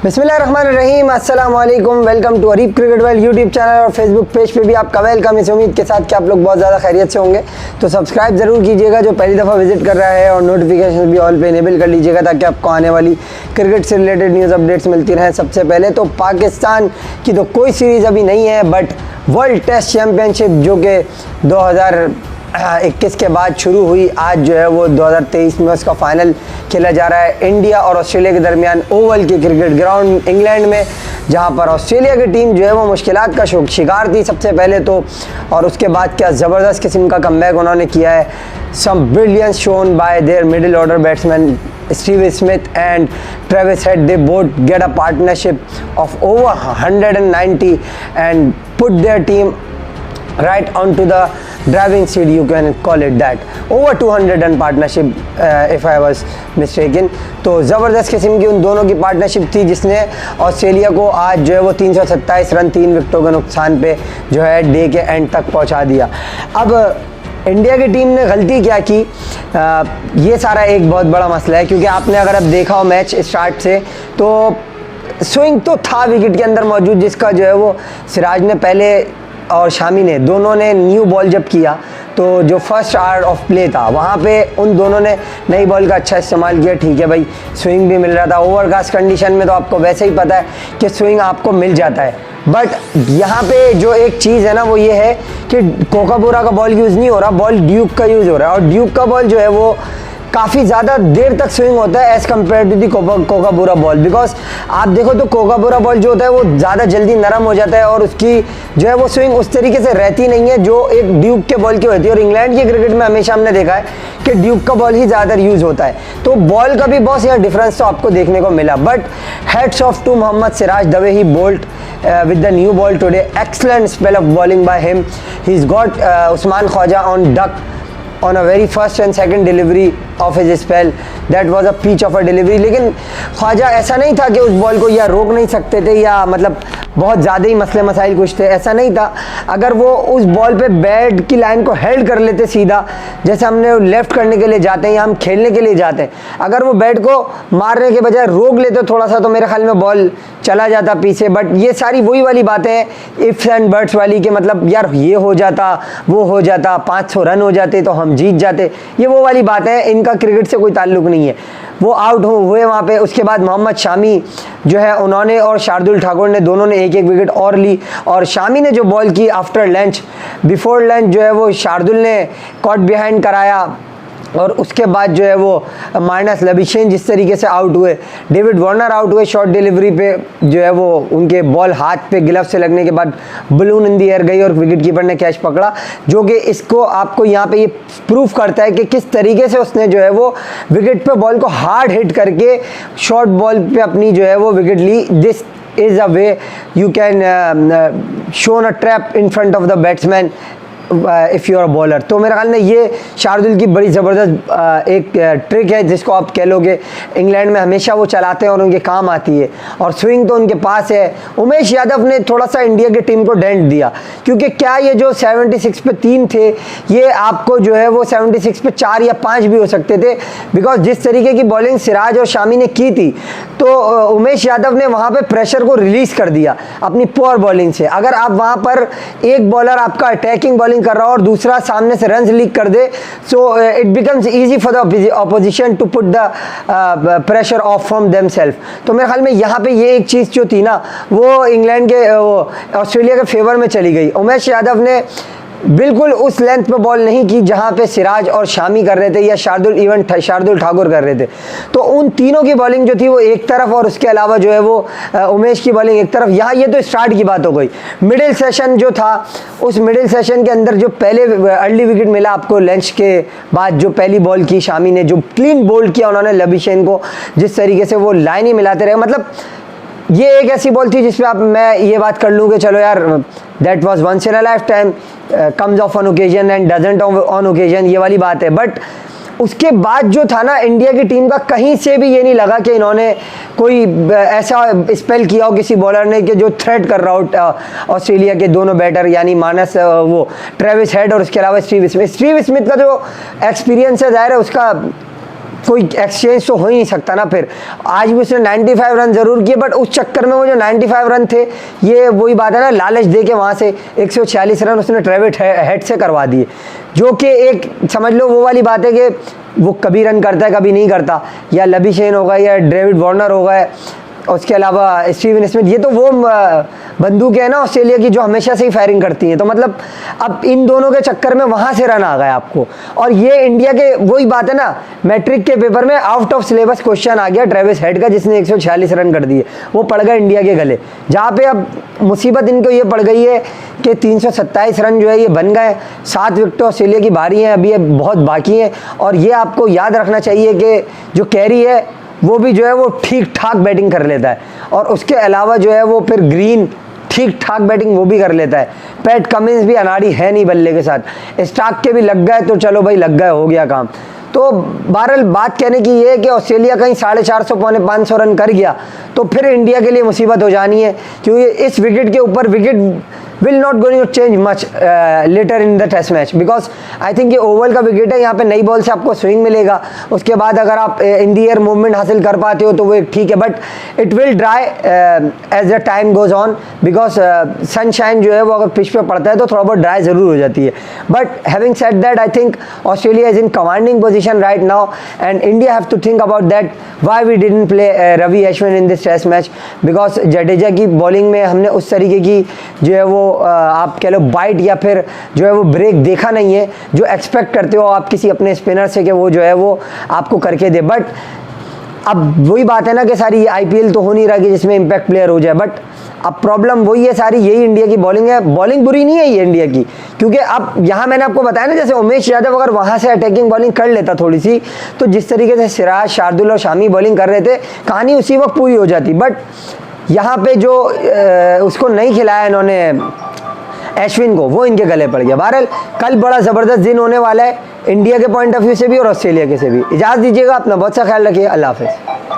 बिस्मिल्लाहिर्रहमानिर्रहीम, अस्सलाम वालेकुम। Welcome to Areeb cricket world YouTube channel और फेसबुक पेज पे भी आपका वेलकम। इस उम्मीद के साथ कि आप लोग बहुत ज़्यादा खैरियत से होंगे, तो सब्सक्राइब ज़रूर कीजिएगा जो पहली दफ़ा विजिट कर रहा है, और नोटिफिकेशन भी ऑल पे इनेबल कर लीजिएगा ताकि आपको आने वाली क्रिकेट से रिलेटेड न्यूज़ अपडेट्स मिलती रहें। सबसे पहले तो पाकिस्तान की तो कोई सीरीज़ अभी नहीं है, बट वर्ल्ड टेस्ट चैम्पियनशिप जो कि 2021 के बाद शुरू हुई, आज जो है वो 2023 में उसका फाइनल खेला जा रहा है इंडिया और ऑस्ट्रेलिया के दरमियान ओवल के क्रिकेट ग्राउंड इंग्लैंड में, जहां पर ऑस्ट्रेलिया की टीम जो है वो मुश्किलात का शिकार थी सबसे पहले तो, और उसके बाद क्या ज़बरदस्त किस्म का कमबैक उन्होंने किया है। Some brilliance shown by their middle order batsman Steve Smith and Travis Head. They both get a partnership of over 190 and put their team right onto the driving seat, you can call it that. Over 200 run partnership if I was mistaken। तो ज़बरदस्त किस्म की उन दोनों की partnership थी जिसने Australia को आज जो है वो 327 रन 3 विकेटों के नुकसान पे जो है डे के एंड तक पहुंचा दिया। अब इंडिया की टीम ने गलती क्या की, ये सारा एक बहुत बड़ा मसला है, क्योंकि आपने अगर अब देखा हो मैच स्टार्ट से तो स्विंग तो था विकेट के अंदर मौजूद, जिसका जो है वो सिराज ने पहले और शामी ने दोनों ने न्यू बॉल जब किया तो जो फर्स्ट आवर ऑफ प्ले था वहाँ पे उन दोनों ने नई बॉल का अच्छा इस्तेमाल किया। ठीक है भाई, स्विंग भी मिल रहा था। ओवरकास्ट कंडीशन में तो आपको वैसे ही पता है कि स्विंग आपको मिल जाता है, बट यहाँ पे जो एक चीज़ है ना वो ये है कि कोकाबूरा का बॉल यूज़ नहीं हो रहा, बॉल ड्यूक का यूज़ हो रहा है, और ड्यूक का बॉल जो है वो काफ़ी ज़्यादा देर तक स्विंग होता है as compare to the Kookaburra ball. Because आप देखो तो कोकाबूरा बॉल जो होता है वो ज़्यादा जल्दी नरम हो जाता है और उसकी जो है वो स्विंग उस तरीके से रहती नहीं है जो एक ड्यूक के बॉल की होती है। और इंग्लैंड के क्रिकेट में हमेशा हमने देखा है कि ड्यूक का बॉल ही ज़्यादातर यूज़ होता है, तो बॉल का भी बहुत यहाँ डिफरेंस तो आपको देखने को मिला। But hats off to Mohammed Siraj the way he bowled with the new ball today, excellent spell of bowling by him. He's got Usman Khwaja on duck on a very first and second delivery of his spell. That was a peach of a delivery। लेकिन ख्वाजा ऐसा नहीं था कि उस ball को या रोक नहीं सकते थे या मतलब बहुत ज़्यादा ही मसले मसाइल कुछ थे, ऐसा नहीं था। अगर वो उस बॉल पे बैट की लाइन को हेल्ड कर लेते सीधा, जैसे हमने लेफ्ट करने के लिए जाते हैं या हम खेलने के लिए जाते हैं, अगर वो बैट को मारने के बजाय रोक लेते थोड़ा सा तो मेरे ख्याल में बॉल चला जाता पीछे। बट ये सारी वही वाली बातें हैं इफ्स एंड बट्स वाली, कि मतलब यार ये हो जाता वो हो जाता, 500 रन हो जाते तो हम जीत जाते, ये वो वाली बातें हैं, इनका क्रिकेट से कोई ताल्लुक नहीं है। वो आउट हुए वहाँ पे। उसके बाद मोहम्मद शामी जो है उन्होंने और शार्दुल ठाकुर ने दोनों ने एक एक विकेट और ली, और शामी ने जो बॉल की आफ्टर लंच, बिफोर लंच जो है वो शार्दुल ने कॉट बिहाइंड कराया, और उसके बाद जो है वो माइनस लबिशेन जिस तरीके से आउट हुए, डेविड वार्नर आउट हुए शॉर्ट डिलीवरी पे, जो है वो उनके बॉल हाथ पे ग्लव से लगने के बाद बलून इन दी एयर गई और विकेट कीपर ने कैच पकड़ा, जो कि इसको आपको यहाँ पे ये प्रूफ करता है कि किस तरीके से उसने जो है वो विकेट पे बॉल को हार्ड हिट करके शॉर्ट बॉल पे अपनी जो है वो विकेट ली। This is a way you can shown a trap in front of the batsman if you are bowler. तो मेरे ख्याल में ये शार्दुल की बड़ी ज़बरदस्त एक ट्रिक है जिसको आप कह लोगे इंग्लैंड में हमेशा वो चलाते हैं और उनके काम आती है, और स्विंग तो उनके पास है। उमेश यादव ने थोड़ा सा इंडिया की टीम को डेंट दिया, क्योंकि क्या ये जो 76 पे 3 थे, ये आपको जो है वो 76 पे 4 या 5 भी हो सकते थे, बिकॉज जिस तरीके की बॉलिंग सिराज और शामी ने की थी तो उमेश यादव ने वहाँ पर प्रेशर को रिलीज़ कर दिया अपनी पुअर बॉलिंग से। अगर आप वहाँ पर एक बॉलर आपका अटैकिंग बॉलिंग कर रहा हो और दूसरा सामने से रन लीक कर दे, so it becomes easy for the opposition to put the pressure off from themselves. तो मेरे ख्याल में यहाँ पे ये एक चीज़ जो थी ना वो इंग्लैंड के ऑस्ट्रेलिया के फेवर में चली गई। उमेश यादव ने बिल्कुल उस लेंथ पे बॉल नहीं की जहाँ पे सिराज और शामी कर रहे थे या शार्दुल ठाकुर कर रहे थे। तो उन तीनों की बॉलिंग जो थी वो एक तरफ, और उसके अलावा जो है वो उमेश की बॉलिंग एक तरफ। यहाँ ये तो स्टार्ट की बात हो गई। मिडिल सेशन जो था, उस मिडिल सेशन के अंदर जो पहले अर्ली विकेट मिला आपको लंच के बाद, जो पहली बॉल की शामी ने जो क्लीन बोल्ड किया उन्होंने लबिशेन को, जिस तरीके से वो लाइन ही मिलाते रहे, मतलब ये एक ऐसी बॉल थी जिसपे मैं ये बात कर लूँ कि चलो यार that was once in a lifetime, comes off on occasion and doesn't on occasion, ये वाली बात है। बट उसके बाद जो था ना इंडिया की टीम का, कहीं से भी ये नहीं लगा कि इन्होंने कोई ऐसा स्पेल किया हो किसी बॉलर ने कि जो थ्रेट कर रहा हो ऑस्ट्रेलिया के दोनों बैटर, यानी मानस वो ट्रेविस हेड और उसके अलावा स्टीव स्मिथ का जो एक्सपीरियंस है, जाहिर है उसका कोई एक्सचेंज तो हो ही नहीं सकता ना। फिर आज भी उसने 95 रन ज़रूर किए, बट उस चक्कर में वो जो 95 रन थे, ये वही बात है ना, लालच दे के वहाँ से 146 रन उसने ट्रेविस हेड से करवा दिए, जो कि एक समझ लो वो वाली बात है कि वो कभी रन करता है कभी नहीं करता, या लबी शेन होगा या डेविड वार्नर होगा, उसके अलावा स्टीवन स्मिथ, ये तो वो बंदूक है ना ऑस्ट्रेलिया की जो हमेशा से ही फायरिंग करती हैं। तो मतलब अब इन दोनों के चक्कर में वहाँ से रन आ गए आपको। और ये इंडिया के वही बात है ना, मैट्रिक के पेपर में आउट ऑफ सिलेबस क्वेश्चन आ गया ट्रेविस हेड का, जिसने 146 रन कर दिए, वो पड़ गए इंडिया के गले। जहाँ पे अब मुसीबत इनको ये पड़ गई है कि 327 रन जो है ये बन गए, 7 विकेट ऑस्ट्रेलिया की बारी हैं, अभी ये बहुत बाकी हैं। और ये आपको याद रखना चाहिए कि जो कैरी है वो भी जो है वो ठीक ठाक बैटिंग कर लेता है, और उसके अलावा जो है वो फिर ग्रीन ठीक ठाक बैटिंग वो भी कर लेता है। पैट कमिंस भी अनाड़ी है नहीं बल्ले के साथ, स्टार्क के भी लग गए तो चलो भाई लग गए, हो गया काम। तो बहरहाल बात कहने की ये है कि ऑस्ट्रेलिया कहीं 450 पौने 500 रन कर गया तो फिर इंडिया के लिए मुसीबत हो जानी है, क्योंकि इस विकेट के ऊपर wicket will not going to change much later in the test match, because I think ये ओवल का विकेट है, यहाँ पे नई बॉल से आपको स्विंग मिलेगा, उसके बाद अगर आप इन दी एयर मूवमेंट हासिल कर पाते हो तो वो एक ठीक है, but it will dry as the time goes on, because sunshine जो है वो अगर पिच पे पड़ता है तो थोड़ा बहुत ड्राई ज़रूर हो जाती है। But having said that, I think Australia is in commanding position right now, and India have to think about that why we didn't play Ravi Ashwin in this test match, because Jadeja की बॉलिंग में हमने उस तरीके की जो है वो आप कह लो बाइट या फिर जो है वो ब्रेक देखा नहीं है, जो एक्सपेक्ट करते हो आप किसी अपने स्पिनर से कि वो जो है वो आपको करके दे। बट अब वही बात है ना कि सारी आईपीएल तो हो नहीं रहा कि जिसमें इम्पैक्ट प्लेयर हो जाए, बट अब प्रॉब्लम वही है सारी, यही इंडिया की बॉलिंग है। बॉलिंग बुरी नहीं है ये इंडिया की, क्योंकि अब यहाँ मैंने आपको बताया ना, जैसे उमेश यादव अगर वहाँ से अटैकिंग बॉलिंग कर लेता थोड़ी सी, तो जिस तरीके से सिराज, शार्दुल और शामी बॉलिंग कर रहे थे, कहानी उसी वक्त पूरी हो जाती। बट यहाँ पे जो उसको नहीं खिलाया इन्होंने अश्विन को, वो इनके गले पड़ गया। बहरहाल कल बड़ा ज़बरदस्त दिन होने वाला है इंडिया के पॉइंट ऑफ व्यू से भी और ऑस्ट्रेलिया के से भी। इजाज़त दीजिएगा, अपना बहुत सा ख्याल रखिए, अल्लाह हाफ़िज़।